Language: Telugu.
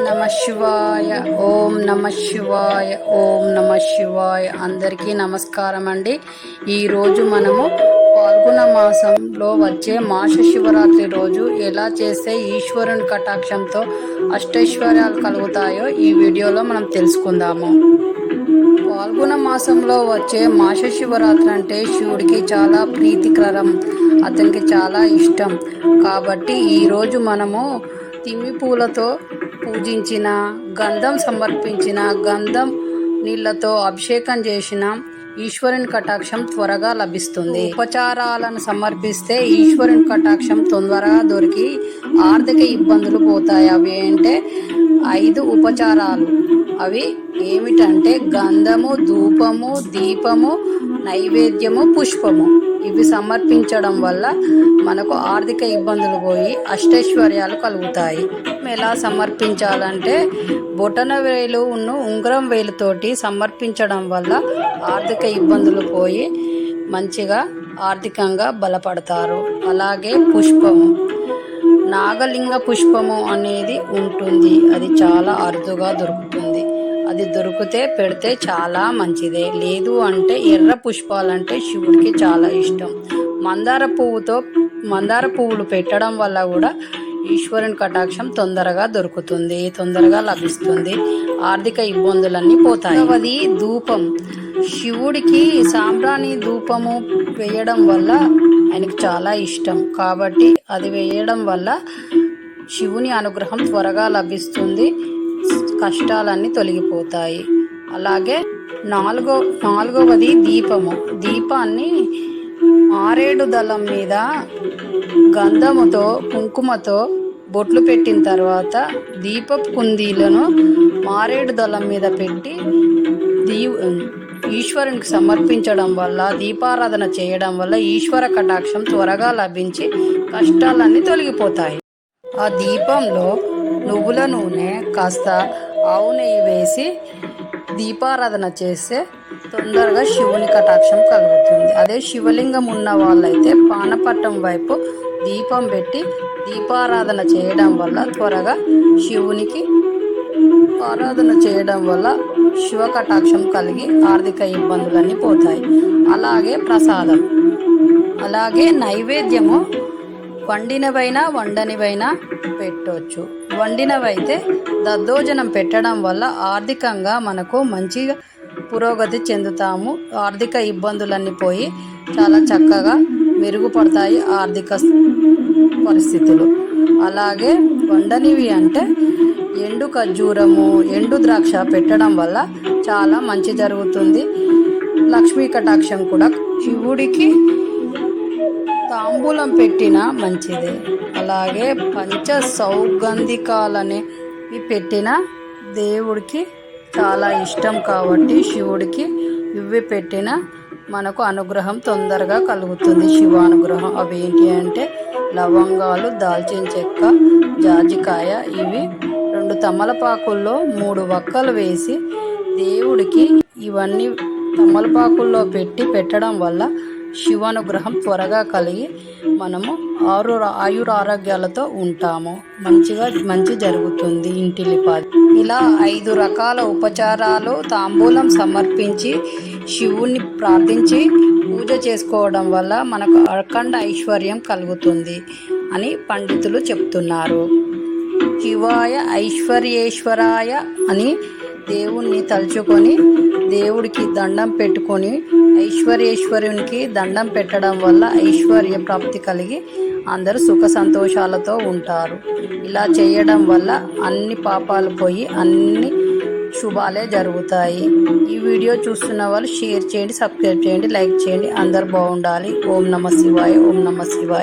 నమ శివాయ. ఓం నమ శివాయ. ఓం నమ శివాయ. అందరికీ నమస్కారం అండి. ఈరోజు మనము పాల్గొన మాసంలో వచ్చే మాస శివరాత్రి రోజు ఎలా చేస్తే ఈశ్వరుని కటాక్షంతో అష్టైశ్వర్యాలు కలుగుతాయో ఈ వీడియోలో మనం తెలుసుకుందాము. పాల్గొన మాసంలో వచ్చే మాస శివరాత్రి అంటే శివుడికి చాలా ప్రీతికరం, అతనికి చాలా ఇష్టం. కాబట్టి ఈరోజు మనము తిమ్మి పూలతో పూజించిన, గంధం సమర్పించిన, గంధం నీళ్లతో అభిషేకం చేసిన ఈశ్వరుని కటాక్షం త్వరగా లభిస్తుంది. ఉపచారాలను సమర్పిస్తే ఈశ్వరుని కటాక్షం తొందరగా దొరికి ఆర్థిక ఇబ్బందులు పోతాయి. అవి అంటే 5 ఉపచారాలు. అవి ఏమిటంటే గంధము, ధూపము, దీపము, నైవేద్యము, పుష్పము. ఇవి సమర్పించడం వల్ల మనకు ఆర్థిక ఇబ్బందులు పోయి అష్టైశ్వర్యాలు కలుగుతాయి. ఎలా సమర్పించాలంటే బొటన వేలు ఉంగరం వేలుతోటి సమర్పించడం వల్ల ఆర్థిక ఇబ్బందులు పోయి మంచిగా ఆర్థికంగా బలపడతారు. అలాగే పుష్పము, నాగలింగ పుష్పము అనేది ఉంటుంది. అది చాలా అరుదుగా దొరుకుతుంది. అది దొరికితే పెడితే చాలా మంచిదే. లేదు అంటే ఎర్ర పుష్పాలంటే శివుడికి చాలా ఇష్టం. మందార పువ్వులు పెట్టడం వల్ల కూడా ఈశ్వరుని కటాక్షం తొందరగా దొరుకుతుంది, తొందరగా లభిస్తుంది. ఆర్థిక ఇబ్బందులన్నీ పోతాయి. అది ధూపం. శివుడికి సాంబ్రాణి ధూపము వేయడం వల్ల ఆయనకు చాలా ఇష్టం. కాబట్టి అది వేయడం వల్ల శివుని అనుగ్రహం త్వరగా లభిస్తుంది, కష్టాలన్నీ తొలగిపోతాయి. అలాగే నాలుగవది దీపము. దీపాన్ని మారేడు దళం మీద గంధముతో, కుంకుమతో బొట్లు పెట్టిన తర్వాత దీపపు కుందీలను మారేడు దళం మీద పెట్టి ఈశ్వరునికి సమర్పించడం వల్ల, దీపారాధన చేయడం వల్ల ఈశ్వర కటాక్షం త్వరగా లభించి కష్టాలన్నీ తొలగిపోతాయి. ఆ దీపంలో నువ్వుల నూనె, కాస్త ఆవు నెయ్యి వేసి దీపారాధన చేస్తే తొందరగా శివుని కటాక్షం కలుగుతుంది. అదే శివలింగం ఉన్న వాళ్ళైతే పానపట్టం వైపు దీపం పెట్టి దీపారాధన చేయడం వల్ల త్వరగా శివునికి ఆరాధన చేయడం వల్ల శివ కటాక్షం కలిగి ఆర్థిక ఇబ్బందులన్నీ పోతాయి. అలాగే ప్రసాదం, అలాగే నైవేద్యము వండినవైనా వండనివైనా పెట్టవచ్చు. వండినవైతే దద్దోజనం పెట్టడం వల్ల ఆర్థికంగా మనకు మంచిగా పురోగతి చెందుతాము. ఆర్థిక ఇబ్బందులన్నీ పోయి చాలా చక్కగా మెరుగుపడతాయి ఆర్థిక పరిస్థితులు. అలాగే వండనివి అంటే ఎండు ఖర్జూరము, ఎండు ద్రాక్ష పెట్టడం వల్ల చాలా మంచి జరుగుతుంది. లక్ష్మీ కటాక్షం కూడా. శివుడికి తాంబూలం పెట్టినా మంచిదే. అలాగే పంచ సౌగంధికాలని పెట్టిన దేవుడికి చాలా ఇష్టం. కాబట్టి శివుడికి ఇవి పెట్టిన మనకు అనుగ్రహం తొందరగా కలుగుతుంది, శివానుగ్రహం. అవి ఏంటి అంటే లవంగాలు, దాల్చిన చెక్క, జాజికాయ. ఇవి 2 తమలపాకుల్లో 3 వక్కలు వేసి దేవుడికి ఇవన్నీ తమలపాకుల్లో పెట్టడం వల్ల శివానుగ్రహం త్వరగా కలిగి మనము ఆయురారోగ్యాలతో ఉంటాము. మంచి జరుగుతుంది ఇంటిలిపాది. ఇలా 5 రకాల ఉపచారాలు, తాంబూలం సమర్పించి శివుణ్ణి ప్రార్థించి పూజ చేసుకోవడం వల్ల మనకు అఖండ ఐశ్వర్యం కలుగుతుంది అని పండితులు చెప్తున్నారు. శివాయ ఐశ్వర్యేశ్వరాయ అని దేవుణ్ణి తలుచుకొని దేవుడికి దండం పెట్టుకొని ఐశ్వర్యేశ్వరునికి దండం పెట్టడం వల్ల ఐశ్వర్య ప్రాప్తి కలిగి అందరూ సుఖ సంతోషాలతో ఉంటారు. ఇలా చేయడం వల్ల అన్ని పాపాలు పోయి అన్ని శుభాలే జరుగుతాయి. ఈ వీడియో చూస్తున్న వాళ్ళు షేర్ చేయండి, సబ్స్క్రైబ్ చేయండి, లైక్ చేయండి. అందరు బాగుండాలి. ఓం నమ శివాయ. ఓం నమ శివాయ.